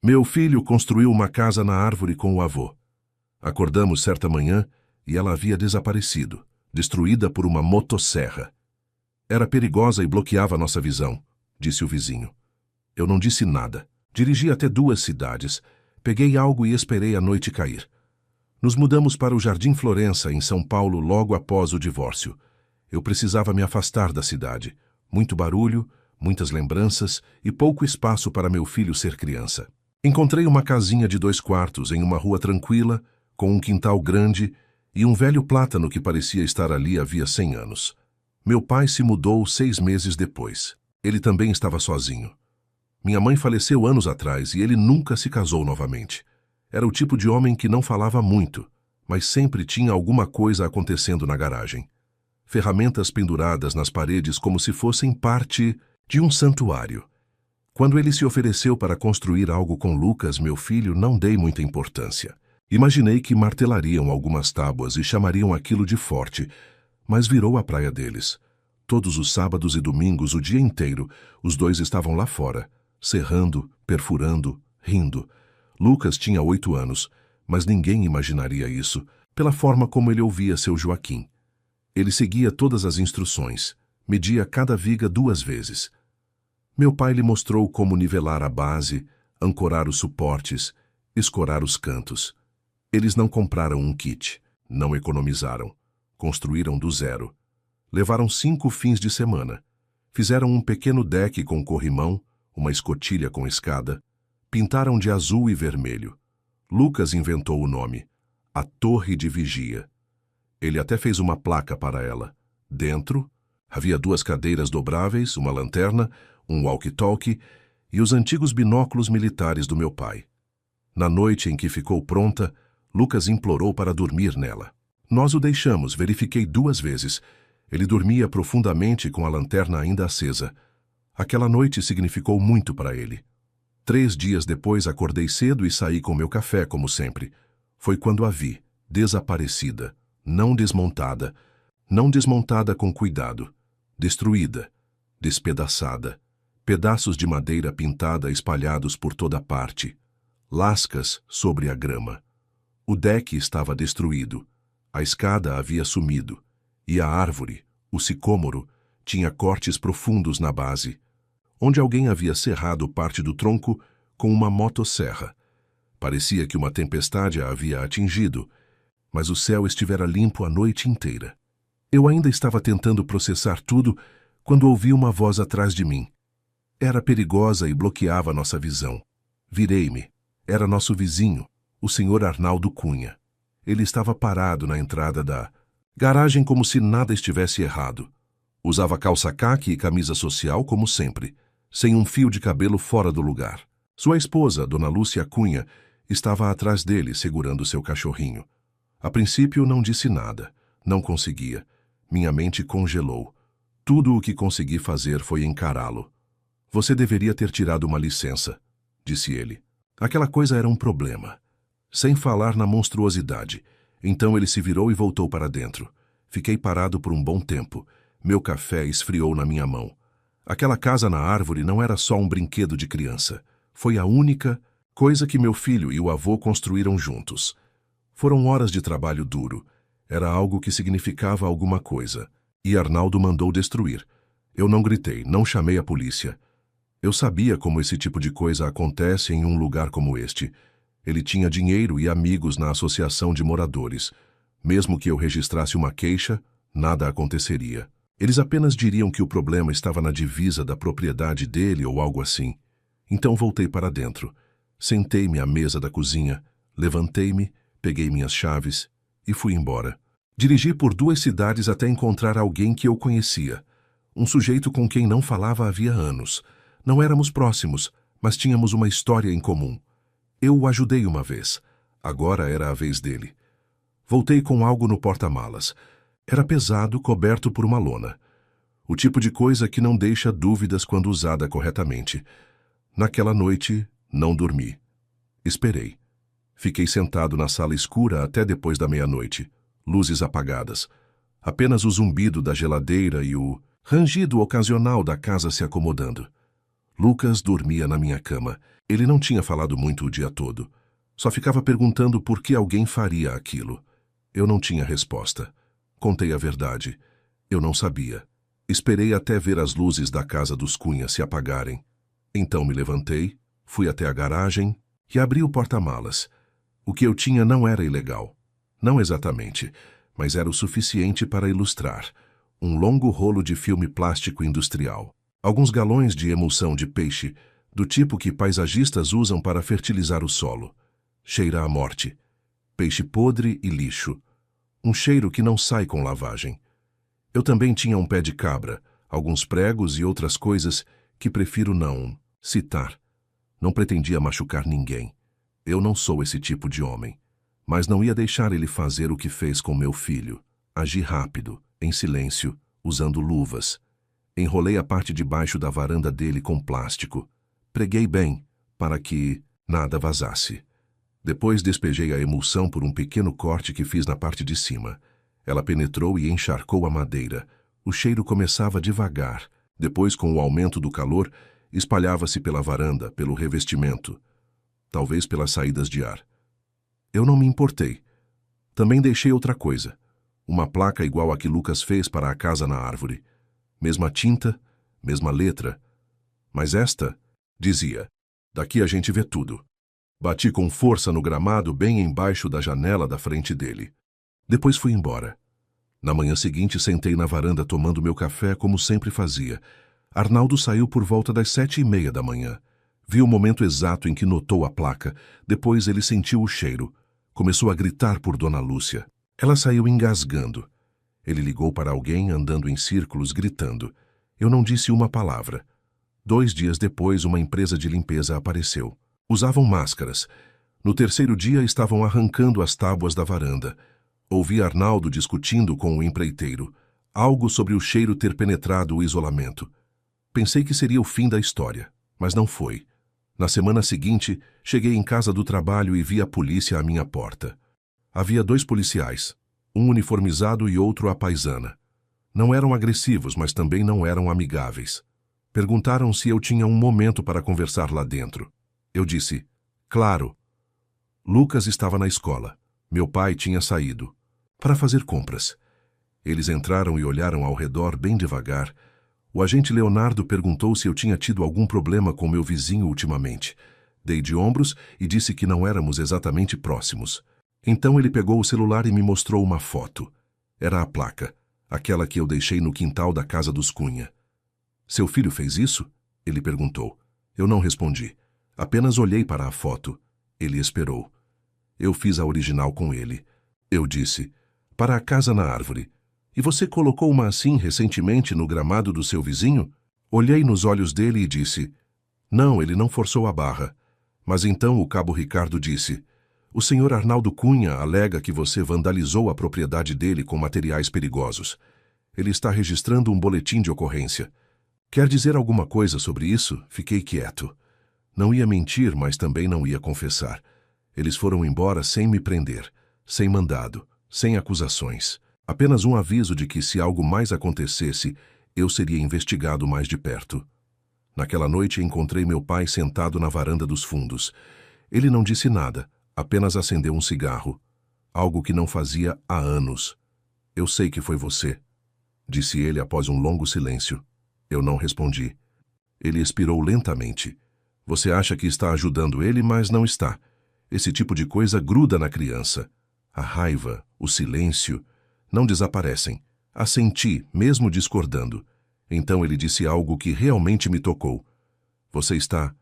Meu filho construiu uma casa na árvore com o avô. Acordamos certa manhã e ela havia desaparecido, destruída por uma motosserra. Era perigosa e bloqueava nossa visão, disse o vizinho. Eu não disse nada. Dirigi até 2 cidades. Peguei algo e esperei a noite cair. Nos mudamos para o Jardim Florença, em São Paulo, logo após o divórcio. Eu precisava me afastar da cidade. Muito barulho, muitas lembranças e pouco espaço para meu filho ser criança. Encontrei uma casinha de 2 quartos em uma rua tranquila, com um quintal grande e um velho plátano que parecia estar ali havia 100 anos. Meu pai se mudou 6 meses depois. Ele também estava sozinho. Minha mãe faleceu anos atrás e ele nunca se casou novamente. Era o tipo de homem que não falava muito, mas sempre tinha alguma coisa acontecendo na garagem. Ferramentas penduradas nas paredes como se fossem parte de um santuário. Quando ele se ofereceu para construir algo com Lucas, meu filho, não dei muita importância. Imaginei que martelariam algumas tábuas e chamariam aquilo de forte, mas virou a praia deles. Todos os sábados e domingos, o dia inteiro, os dois estavam lá fora, serrando, perfurando, rindo. Lucas tinha 8 anos, mas ninguém imaginaria isso, pela forma como ele ouvia seu Joaquim. Ele seguia todas as instruções, media cada viga 2 vezes. Meu pai lhe mostrou como nivelar a base, ancorar os suportes, escorar os cantos. Eles não compraram um kit, não economizaram, construíram do zero. Levaram 5 fins de semana. Fizeram um pequeno deck com corrimão, uma escotilha com escada. Pintaram de azul e vermelho. Lucas inventou o nome, a Torre de Vigia. Ele até fez uma placa para ela. Dentro, havia 2 cadeiras dobráveis, uma lanterna, um walkie-talkie e os antigos binóculos militares do meu pai. Na noite em que ficou pronta, Lucas implorou para dormir nela. Nós o deixamos, verifiquei 2 vezes. Ele dormia profundamente com a lanterna ainda acesa. Aquela noite significou muito para ele. 3 dias depois acordei cedo e saí com meu café, como sempre. Foi quando a vi, desaparecida, não desmontada com cuidado, destruída, despedaçada, pedaços de madeira pintada espalhados por toda parte, lascas sobre a grama. O deck estava destruído, a escada havia sumido, e a árvore, o sicômoro, tinha cortes profundos na base, onde alguém havia serrado parte do tronco com uma motosserra. Parecia que uma tempestade a havia atingido, mas o céu estivera limpo a noite inteira. Eu ainda estava tentando processar tudo quando ouvi uma voz atrás de mim. Era perigosa e bloqueava nossa visão. Virei-me. Era nosso vizinho, o Sr. Arnaldo Cunha. Ele estava parado na entrada da garagem como se nada estivesse errado. Usava calça caque e camisa social como sempre, sem um fio de cabelo fora do lugar. Sua esposa, Dona Lúcia Cunha, estava atrás dele segurando seu cachorrinho. A princípio não disse nada. Não conseguia. Minha mente congelou. Tudo o que consegui fazer foi encará-lo. Você deveria ter tirado uma licença, disse ele. Aquela coisa era um problema. Sem falar na monstruosidade. Então ele se virou e voltou para dentro. Fiquei parado por um bom tempo. Meu café esfriou na minha mão. Aquela casa na árvore não era só um brinquedo de criança. Foi a única coisa que meu filho e o avô construíram juntos. Foram horas de trabalho duro. Era algo que significava alguma coisa. E Arnaldo mandou destruir. Eu não gritei, não chamei a polícia. Eu sabia como esse tipo de coisa acontece em um lugar como este. Ele tinha dinheiro e amigos na associação de moradores. Mesmo que eu registrasse uma queixa, nada aconteceria. Eles apenas diriam que o problema estava na divisa da propriedade dele ou algo assim. Então voltei para dentro. Sentei-me à mesa da cozinha, levantei-me, peguei minhas chaves e fui embora. Dirigi por 2 cidades até encontrar alguém que eu conhecia. Um sujeito com quem não falava havia anos. Não éramos próximos, mas tínhamos uma história em comum. Eu o ajudei uma vez. Agora era a vez dele. Voltei com algo no porta-malas. Era pesado, coberto por uma lona. O tipo de coisa que não deixa dúvidas quando usada corretamente. Naquela noite, não dormi. Esperei. Fiquei sentado na sala escura até depois da meia-noite. Luzes apagadas. Apenas o zumbido da geladeira e o rangido ocasional da casa se acomodando. Lucas dormia na minha cama. Ele não tinha falado muito o dia todo. Só ficava perguntando por que alguém faria aquilo. Eu não tinha resposta. Contei a verdade. Eu não sabia. Esperei até ver as luzes da casa dos Cunha se apagarem. Então me levantei, fui até a garagem e abri o porta-malas. O que eu tinha não era ilegal. Não exatamente, mas era o suficiente para ilustrar. Um longo rolo de filme plástico industrial. Alguns galões de emulsão de peixe, do tipo que paisagistas usam para fertilizar o solo. Cheira a morte. Peixe podre e lixo. Um cheiro que não sai com lavagem. Eu também tinha um pé de cabra, alguns pregos e outras coisas que prefiro não citar. Não pretendia machucar ninguém. Eu não sou esse tipo de homem. Mas não ia deixar ele fazer o que fez com meu filho. Agi rápido, em silêncio, usando luvas. Enrolei a parte de baixo da varanda dele com plástico. Preguei bem, para que nada vazasse. Depois despejei a emulsão por um pequeno corte que fiz na parte de cima. Ela penetrou e encharcou a madeira. O cheiro começava devagar. Depois, com o aumento do calor, espalhava-se pela varanda, pelo revestimento. Talvez pelas saídas de ar. Eu não me importei. Também deixei outra coisa. Uma placa igual a que Lucas fez para a casa na árvore. Mesma tinta, mesma letra. Mas esta, dizia, daqui a gente vê tudo. Bati com força no gramado bem embaixo da janela da frente dele. Depois fui embora. Na manhã seguinte, sentei na varanda tomando meu café como sempre fazia. Arnaldo saiu por volta das 7:30 da manhã. Vi o momento exato em que notou a placa. Depois ele sentiu o cheiro. Começou a gritar por Dona Lúcia. Ela saiu engasgando. Ele ligou para alguém andando em círculos, gritando. Eu não disse uma palavra. 2 dias depois, uma empresa de limpeza apareceu. Usavam máscaras. No terceiro dia, estavam arrancando as tábuas da varanda. Ouvi Arnaldo discutindo com o empreiteiro. Algo sobre o cheiro ter penetrado o isolamento. Pensei que seria o fim da história, mas não foi. Na semana seguinte, cheguei em casa do trabalho e vi a polícia à minha porta. Havia 2 policiais, um uniformizado e outro à paisana. Não eram agressivos, mas também não eram amigáveis. Perguntaram se eu tinha um momento para conversar lá dentro. Eu disse, claro. Lucas estava na escola. Meu pai tinha saído para fazer compras. Eles entraram e olharam ao redor bem devagar. O agente Leonardo perguntou se eu tinha tido algum problema com meu vizinho ultimamente. Dei de ombros e disse que não éramos exatamente próximos. Então ele pegou o celular e me mostrou uma foto. Era a placa, aquela que eu deixei no quintal da casa dos Cunha. Seu filho fez isso? Ele perguntou. Eu não respondi. Apenas olhei para a foto. Ele esperou. Eu fiz a original com ele. Eu disse, para a casa na árvore. E você colocou uma assim recentemente no gramado do seu vizinho? Olhei nos olhos dele e disse, não, ele não forçou a barra. Mas então o cabo Ricardo disse, o senhor Arnaldo Cunha alega que você vandalizou a propriedade dele com materiais perigosos. Ele está registrando um boletim de ocorrência. Quer dizer alguma coisa sobre isso? Fiquei quieto. Não ia mentir, mas também não ia confessar. Eles foram embora sem me prender, sem mandado, sem acusações. Apenas um aviso de que se algo mais acontecesse, eu seria investigado mais de perto. Naquela noite encontrei meu pai sentado na varanda dos fundos. Ele não disse nada, apenas acendeu um cigarro. Algo que não fazia há anos. Eu sei que foi você, disse ele após um longo silêncio. Eu não respondi. Ele expirou lentamente. Você acha que está ajudando ele, mas não está. Esse tipo de coisa gruda na criança. A raiva, o silêncio, não desaparecem. A senti, mesmo discordando. Então ele disse algo que realmente me tocou. Você está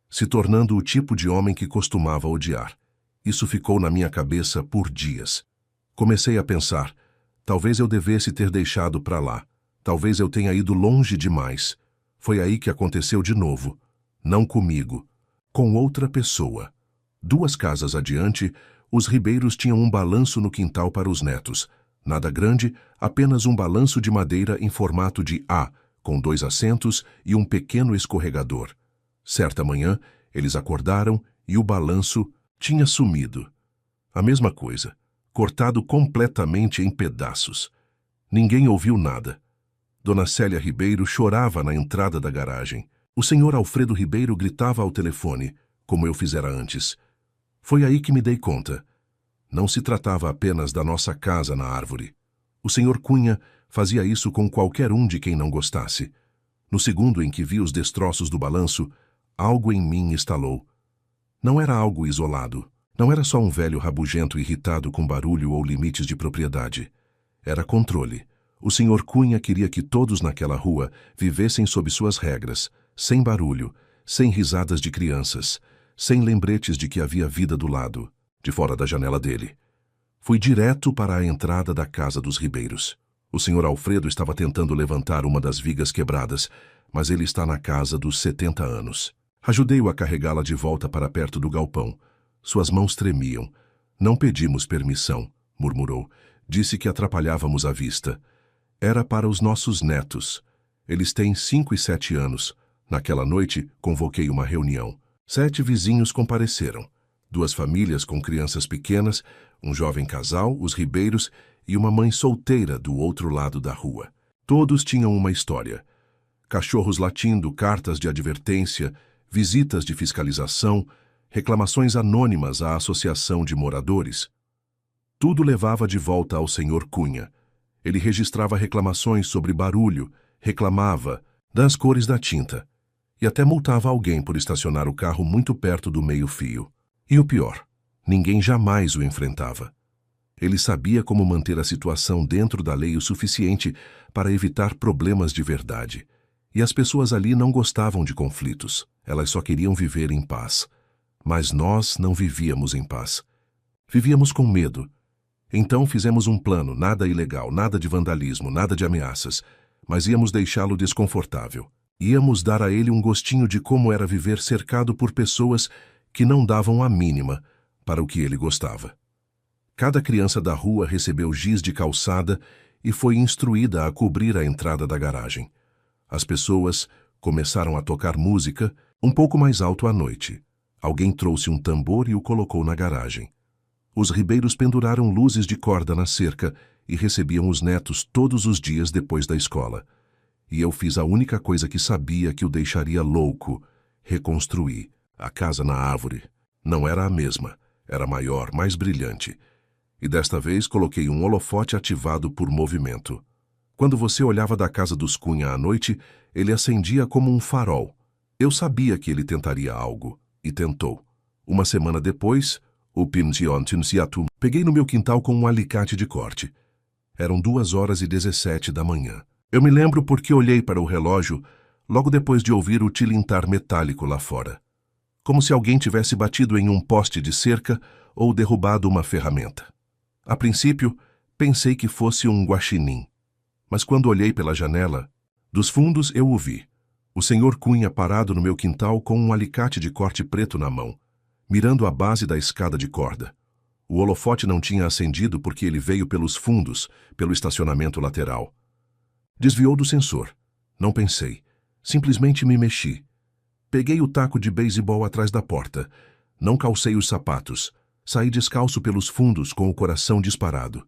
se tornando o tipo de homem que costumava odiar. Isso ficou na minha cabeça por dias. Comecei a pensar, talvez eu devesse ter deixado para lá. Talvez eu tenha ido longe demais. Foi aí que aconteceu de novo. Não comigo, com outra pessoa. 2 casas adiante, os Ribeiros tinham um balanço no quintal para os netos. Nada grande, apenas um balanço de madeira em formato de A, com 2 assentos e um pequeno escorregador. Certa manhã, eles acordaram e o balanço tinha sumido. A mesma coisa, cortado completamente em pedaços. Ninguém ouviu nada. Dona Célia Ribeiro chorava na entrada da garagem. O senhor Alfredo Ribeiro gritava ao telefone, como eu fizera antes. Foi aí que me dei conta. Não se tratava apenas da nossa casa na árvore. O senhor Cunha fazia isso com qualquer um de quem não gostasse. No segundo em que vi os destroços do balanço, algo em mim estalou. Não era algo isolado. Não era só um velho rabugento irritado com barulho ou limites de propriedade. Era controle. O senhor Cunha queria que todos naquela rua vivessem sob suas regras, sem barulho, sem risadas de crianças, sem lembretes de que havia vida do lado, de fora da janela dele. Fui direto para a entrada da casa dos Ribeiros. O senhor Alfredo estava tentando levantar uma das vigas quebradas, mas ele está na casa dos 70 anos. Ajudei-o a carregá-la de volta para perto do galpão. Suas mãos tremiam. Não pedimos permissão, murmurou. Disse que atrapalhávamos a vista. Era para os nossos netos. Eles têm 5 e 7 anos. Naquela noite, convoquei uma reunião. 7 vizinhos compareceram. 2 famílias com crianças pequenas, um jovem casal, os Ribeiros, e uma mãe solteira do outro lado da rua. Todos tinham uma história. Cachorros latindo, cartas de advertência, visitas de fiscalização, reclamações anônimas à associação de moradores. Tudo levava de volta ao senhor Cunha. Ele registrava reclamações sobre barulho, reclamava das cores da tinta e até multava alguém por estacionar o carro muito perto do meio-fio. E o pior, ninguém jamais o enfrentava. Ele sabia como manter a situação dentro da lei o suficiente para evitar problemas de verdade. E as pessoas ali não gostavam de conflitos. Elas só queriam viver em paz. Mas nós não vivíamos em paz. Vivíamos com medo. Então fizemos um plano, nada ilegal, nada de vandalismo, nada de ameaças, mas íamos deixá-lo desconfortável. Íamos dar a ele um gostinho de como era viver cercado por pessoas que não davam a mínima para o que ele gostava. Cada criança da rua recebeu giz de calçada e foi instruída a cobrir a entrada da garagem. As pessoas começaram a tocar música um pouco mais alto à noite. Alguém trouxe um tambor e o colocou na garagem. Os Ribeiros penduraram luzes de corda na cerca e recebiam os netos todos os dias depois da escola. E eu fiz a única coisa que sabia que o deixaria louco: reconstruí a casa na árvore. Não era a mesma, era maior, mais brilhante. E desta vez coloquei um holofote ativado por movimento. Quando você olhava da casa dos Cunha à noite, ele acendia como um farol. Eu sabia que ele tentaria algo, e tentou. Uma semana depois, peguei no meu quintal com um alicate de corte. Eram 2h17 da manhã. Eu me lembro porque olhei para o relógio logo depois de ouvir o tilintar metálico lá fora. Como se alguém tivesse batido em um poste de cerca ou derrubado uma ferramenta. A princípio, pensei que fosse um guaxinim. Mas quando olhei pela janela, dos fundos eu o vi. O senhor Cunha parado no meu quintal com um alicate de corte preto na mão, mirando a base da escada de corda. O holofote não tinha acendido porque ele veio pelos fundos, pelo estacionamento lateral. Desviou do sensor. Não pensei. Simplesmente me mexi. Peguei o taco de beisebol atrás da porta. Não calcei os sapatos. Saí descalço pelos fundos com o coração disparado.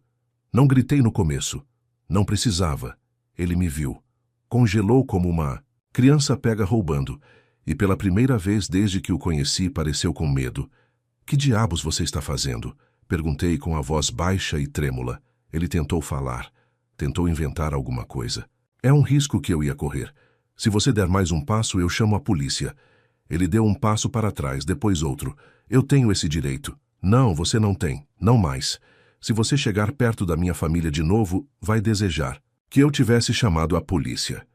Não gritei no começo. Não precisava. Ele me viu. Congelou como uma criança pega roubando. E pela primeira vez desde que o conheci pareceu com medo. Que diabos você está fazendo? Perguntei com a voz baixa e trêmula. Ele tentou falar. Tentou inventar alguma coisa. É um risco que eu ia correr. Se você der mais um passo, eu chamo a polícia. Ele deu um passo para trás, depois outro. Eu tenho esse direito. Não, você não tem. Não mais. Se você chegar perto da minha família de novo, vai desejar que eu tivesse chamado a polícia.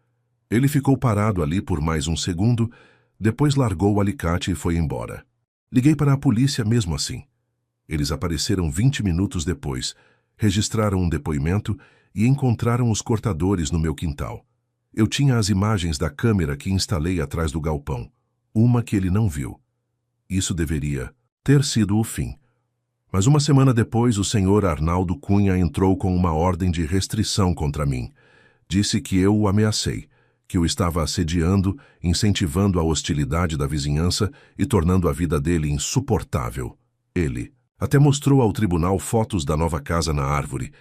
Ele ficou parado ali por mais um segundo, depois largou o alicate e foi embora. Liguei para a polícia mesmo assim. Eles apareceram 20 minutos depois, registraram um depoimento e encontraram os cortadores no meu quintal. Eu tinha as imagens da câmera que instalei atrás do galpão, uma que ele não viu. Isso deveria ter sido o fim. Mas uma semana depois, o senhor Arnaldo Cunha entrou com uma ordem de restrição contra mim. Disse que eu o ameacei, que o estava assediando, incentivando a hostilidade da vizinhança e tornando a vida dele insuportável. Ele até mostrou ao tribunal fotos da nova casa na árvore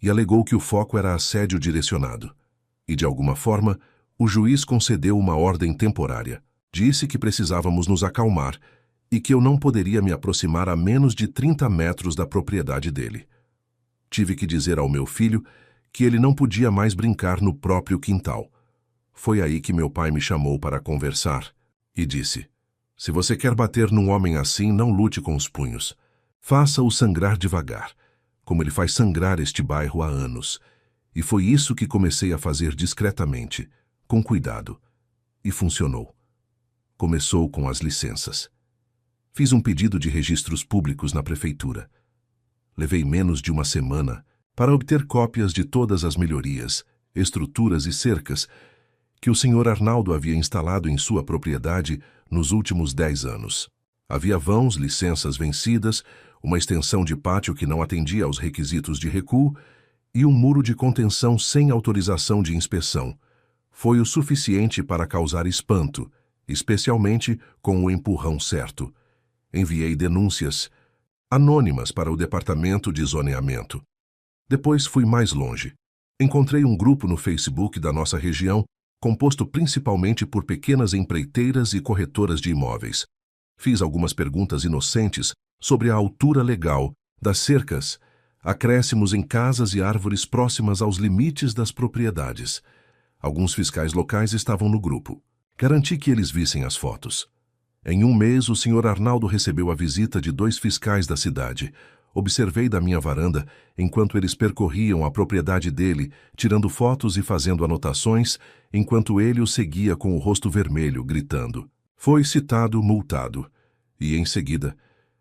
e alegou que o foco era assédio direcionado. E, de alguma forma, O juiz concedeu uma ordem temporária. Disse que precisávamos nos acalmar e que eu não poderia me aproximar a menos de 30 metros da propriedade dele. Tive que dizer ao meu filho que ele não podia mais brincar no próprio quintal. Foi aí que meu pai me chamou para conversar e disse: se você quer bater num homem assim, não lute com os punhos. Faça-o sangrar devagar, como ele faz sangrar este bairro há anos. E foi isso que comecei a fazer discretamente, com cuidado. E funcionou. Começou com as licenças. Fiz um pedido de registros públicos na prefeitura. Levei menos de uma semana para obter cópias de todas as melhorias, estruturas e cercas que o Sr. Arnaldo havia instalado em sua propriedade nos últimos 10 anos. Havia vãos, licenças vencidas, uma extensão de pátio que não atendia aos requisitos de recuo e um muro de contenção sem autorização de inspeção. Foi o suficiente para causar espanto, especialmente com o empurrão certo. Enviei denúncias anônimas para o Departamento de Zoneamento. Depois fui mais longe. Encontrei um grupo no Facebook da nossa região, composto principalmente por pequenas empreiteiras e corretoras de imóveis. Fiz algumas perguntas inocentes sobre a altura legal das cercas, acréscimos em casas e árvores próximas aos limites das propriedades. Alguns fiscais locais estavam no grupo. Garanti que eles vissem as fotos. Em um mês, o Sr. Arnaldo recebeu a visita de 2 fiscais da cidade. Observei da minha varanda enquanto eles percorriam a propriedade dele, tirando fotos e fazendo anotações, enquanto ele o seguia com o rosto vermelho, gritando. Foi citado, multado, e, em seguida,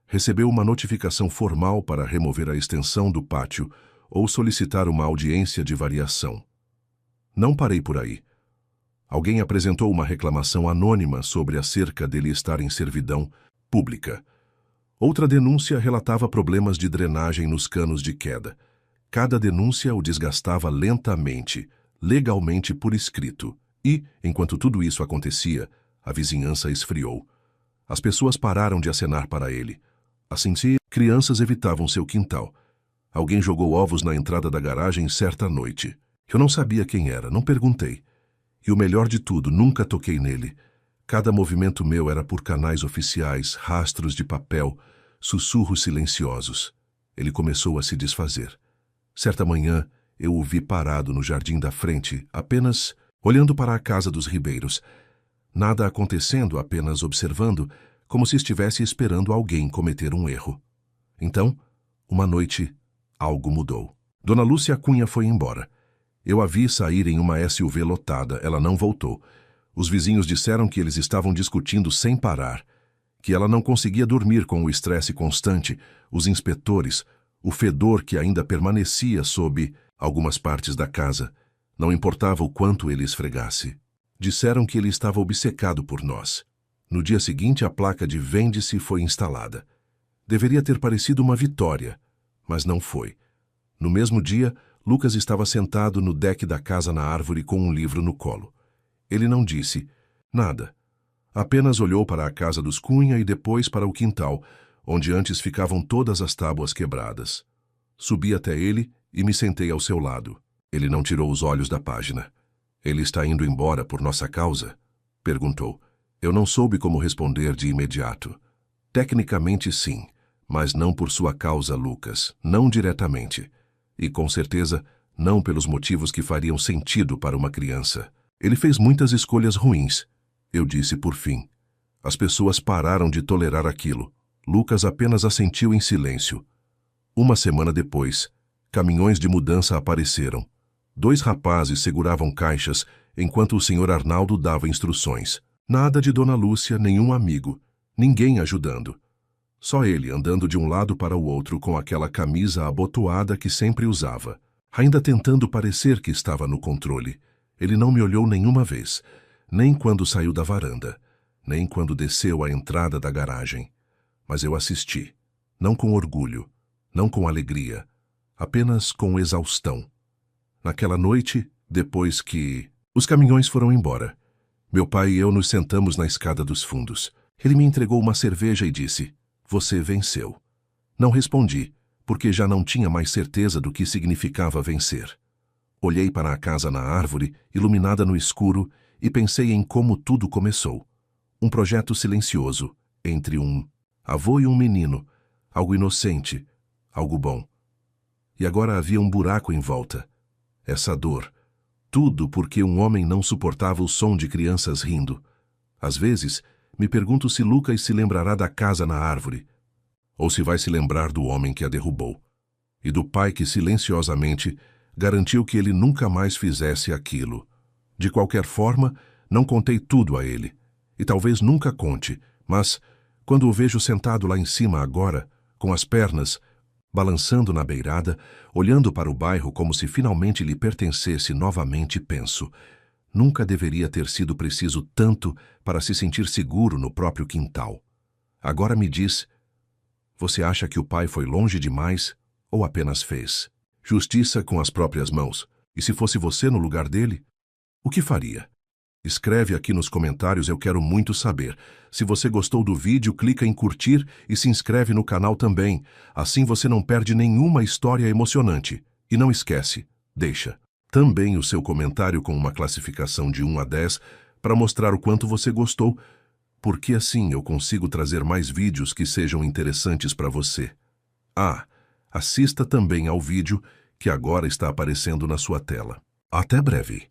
recebeu uma notificação formal para remover a extensão do pátio ou solicitar uma audiência de variação. Não parei por aí. Alguém apresentou uma reclamação anônima sobre a cerca dele estar em servidão pública. Outra denúncia relatava problemas de drenagem nos canos de queda. Cada denúncia o desgastava lentamente, legalmente por escrito. E, enquanto tudo isso acontecia, a vizinhança esfriou. As pessoas pararam de acenar para ele. Assim, crianças evitavam seu quintal. Alguém jogou ovos na entrada da garagem certa noite. Eu não sabia quem era, não perguntei. E o melhor de tudo, nunca toquei nele. Cada movimento meu era por canais oficiais, rastros de papel, sussurros silenciosos. Ele começou a se desfazer. Certa manhã, eu o vi parado no jardim da frente, apenas olhando para a casa dos Ribeiros. Nada acontecendo, apenas observando, como se estivesse esperando alguém cometer um erro. Então, uma noite, algo mudou. Dona Lúcia Cunha foi embora. Eu a vi sair em uma SUV lotada, ela não voltou. Os vizinhos disseram que eles estavam discutindo sem parar, que ela não conseguia dormir com o estresse constante, os inspetores, o fedor que ainda permanecia sob algumas partes da casa. Não importava o quanto ele esfregasse. Disseram que ele estava obcecado por nós. No dia seguinte, a placa de vende-se foi instalada. Deveria ter parecido uma vitória, mas não foi. No mesmo dia, Lucas estava sentado no deck da casa na árvore com um livro no colo. Ele não disse nada. Apenas olhou para a casa dos Cunha e depois para o quintal, onde antes ficavam todas as tábuas quebradas. Subi até ele e me sentei ao seu lado. Ele não tirou os olhos da página. Ele está indo embora por nossa causa? Perguntou. Eu não soube como responder de imediato. Tecnicamente sim, mas não por sua causa, Lucas, não diretamente. E com certeza não pelos motivos que fariam sentido para uma criança. Ele fez muitas escolhas ruins, eu disse por fim. As pessoas pararam de tolerar aquilo. Lucas apenas assentiu em silêncio. Uma semana depois, caminhões de mudança apareceram. 2 rapazes seguravam caixas enquanto o Sr. Arnaldo dava instruções. Nada de Dona Lúcia, nenhum amigo, ninguém ajudando. Só ele andando de um lado para o outro com aquela camisa abotoada que sempre usava, ainda tentando parecer que estava no controle. Ele não me olhou nenhuma vez, nem quando saiu da varanda, nem quando desceu à entrada da garagem. Mas eu assisti, não com orgulho, não com alegria, apenas com exaustão. Naquela noite, depois que os caminhões foram embora, meu pai e eu nos sentamos na escada dos fundos. Ele me entregou uma cerveja e disse: "Você venceu." Não respondi, porque já não tinha mais certeza do que significava vencer. Olhei para a casa na árvore, iluminada no escuro, e pensei em como tudo começou. Um projeto silencioso, entre um avô e um menino, algo inocente, algo bom. E agora havia um buraco em volta. Essa dor. Tudo porque um homem não suportava o som de crianças rindo. Às vezes, me pergunto se Lucas se lembrará da casa na árvore, ou se vai se lembrar do homem que a derrubou, e do pai que silenciosamente garantiu que ele nunca mais fizesse aquilo. De qualquer forma, não contei tudo a ele, e talvez nunca conte, mas, quando o vejo sentado lá em cima agora, com as pernas balançando na beirada, olhando para o bairro como se finalmente lhe pertencesse novamente, penso: nunca deveria ter sido preciso tanto para se sentir seguro no próprio quintal. Agora me diz, você acha que o pai foi longe demais ou apenas fez justiça com as próprias mãos? E se fosse você no lugar dele, o que faria? Escreve aqui nos comentários, eu quero muito saber. Se você gostou do vídeo, clica em curtir e se inscreve no canal também. Assim você não perde nenhuma história emocionante. E não esquece, deixa também o seu comentário com uma classificação de 1 a 10 para mostrar o quanto você gostou, porque assim eu consigo trazer mais vídeos que sejam interessantes para você. Ah, assista também ao vídeo que agora está aparecendo na sua tela. Até breve!